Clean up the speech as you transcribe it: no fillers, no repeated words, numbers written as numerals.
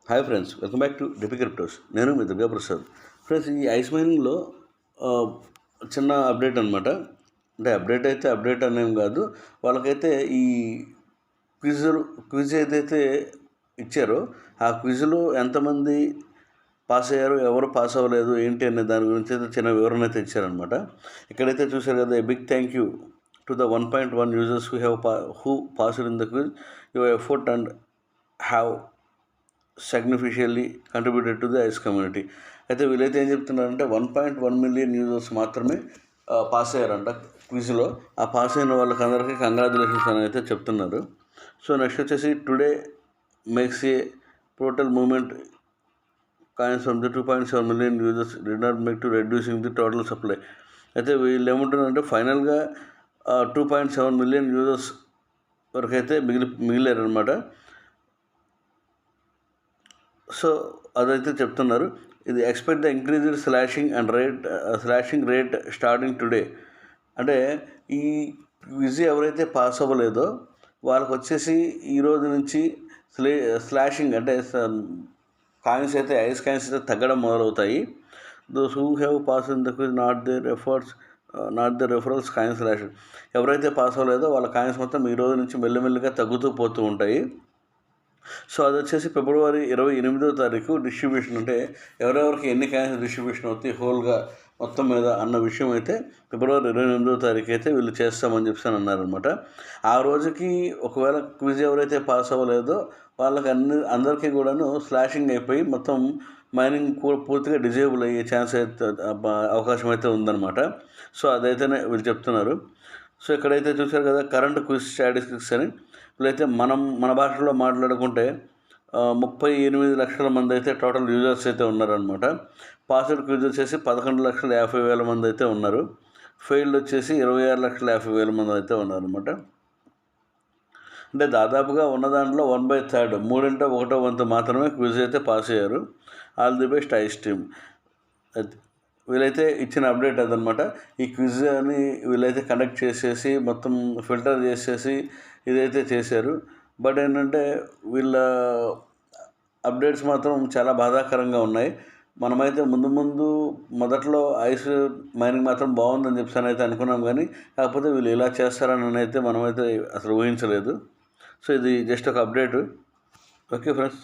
Hi friends, welcome back to DP cryptos. నేను మీ Durga Prasad. Friends, ఈ ice మైనింగ్లో చిన్న అప్డేట్ అనమాట. అంటే అప్డేట్ అనేం కాదు. వాళ్ళకైతే ఈ క్విజ్ ఏదైతే ఇచ్చారో ఆ క్విజ్లో ఎంతమంది పాస్ అయ్యారు, ఎవరు పాస్ అవ్వలేదు, ఏంటి అనే దాని గురించి అయితే చిన్న వివరణ అయితే ఇచ్చారనమాట. ఇక్కడైతే చూశారు కదా, big thank you to the 1.1 users who passed in the quiz. Your effort and have significantly contributed to the Ice community. అయితే వీళ్ళైతే ఏం చెప్తున్నారంటే 1.1 మిలియన్ యూజర్స్ మాత్రమే పాస్ అయ్యారంట క్విజ్లో. ఆ పాస్ అయిన వాళ్ళకి అందరికీ కంగ్రాచులేషన్స్ అని అయితే చెప్తున్నారు. సో నెక్స్ట్ వచ్చేసి today makes a total movement coins from the 2.7 million users did not make to reducing the total supply. అయితే వీళ్ళు ఏమంటున్నారంటే ఫైనల్గా 2.7 మిలియన్ యూజర్స్ వరకు అయితే మిగిలారనమాట. సో అదైతే చెప్తున్నారు. ఇది expect the increased slashing rate starting today. అంటే ఈ క్విజ్ ఎవరైతే పాస్ అవ్వలేదో వాళ్ళకి వచ్చేసి ఈరోజు నుంచి స్లాషింగ్ అంటే కాయిన్స్ అయితే ఐస్ కాయిన్స్ అయితే తగ్గడం మొదలవుతాయి. Those who have pass in the quiz not the referrals coins slashing. ఎవరైతే పాస్ అవ్వలేదో వాళ్ళ కాయిన్స్ మొత్తం ఈ రోజు నుంచి మెల్లిమెల్లిగా తగ్గుతూ పోతూ ఉంటాయి. సో అది వచ్చేసి ఫిబ్రవరి 28వ తారీఖు డిస్ట్రిబ్యూషన్. అంటే ఎవరెవరికి ఎన్ని కాయిన్స్ డిస్ట్రిబ్యూషన్ అవుతాయి హోల్గా మొత్తం మీద అన్న విషయం అయితే ఫిబ్రవరి 28వ తారీఖు అయితే వీళ్ళు చేస్తామని చెప్పి అన్నారనమాట. ఆ రోజుకి ఒకవేళ క్విజ్ ఎవరైతే పాస్ అవ్వలేదో వాళ్ళకి అందరికీ కూడాను స్లాషింగ్ అయిపోయి మొత్తం మైనింగ్ పూర్తిగా డిజేబుల్ అయ్యే ఛాన్స్ అయితే అవకాశం అయితే ఉందన్నమాట. సో అదైతేనే వీళ్ళు చెప్తున్నారు. సో ఇక్కడైతే చూశారు కదా, కరెంట్ క్విజ్ స్టాటిస్టిక్స్ అని. వీళ్ళైతే మన భాషలో మాట్లాడుకుంటే 38 లక్షల మంది అయితే టోటల్ యూజర్స్ అయితే ఉన్నారనమాట. పాస్డ్ క్విజ్ వచ్చేసి 11,50,000 మంది అయితే ఉన్నారు. ఫెయిల్డ్ వచ్చేసి 26,50,000 మంది అయితే ఉన్నారనమాట. అంటే దాదాపుగా ఉన్న దాంట్లో 1/3 1/3 వంతు మాత్రమే క్విజ్ అయితే పాస్ అయ్యారు. All the best ice team. వీళ్ళైతే ఇచ్చిన అప్డేట్ అదనమాట. ఈ క్విజ్ అని వీళ్ళైతే కండక్ట్ చేసేసి మొత్తం ఫిల్టర్ చేసేసి ఇదైతే చేశారు. బట్ ఏంటంటే వీళ్ళ అప్డేట్స్ మాత్రం చాలా బాధాకరంగా ఉన్నాయి. మనమైతే మొదట్లో ఐస్ మైనింగ్ మాత్రం బాగుందని చెప్పి అయితే అనుకున్నాం, కానీ కాకపోతే వీళ్ళు ఇలా చేస్తారని అయితే మనమైతే అసలు ఊహించలేదు. సో ఇది జస్ట్ ఒక అప్డేట్. Okay friends.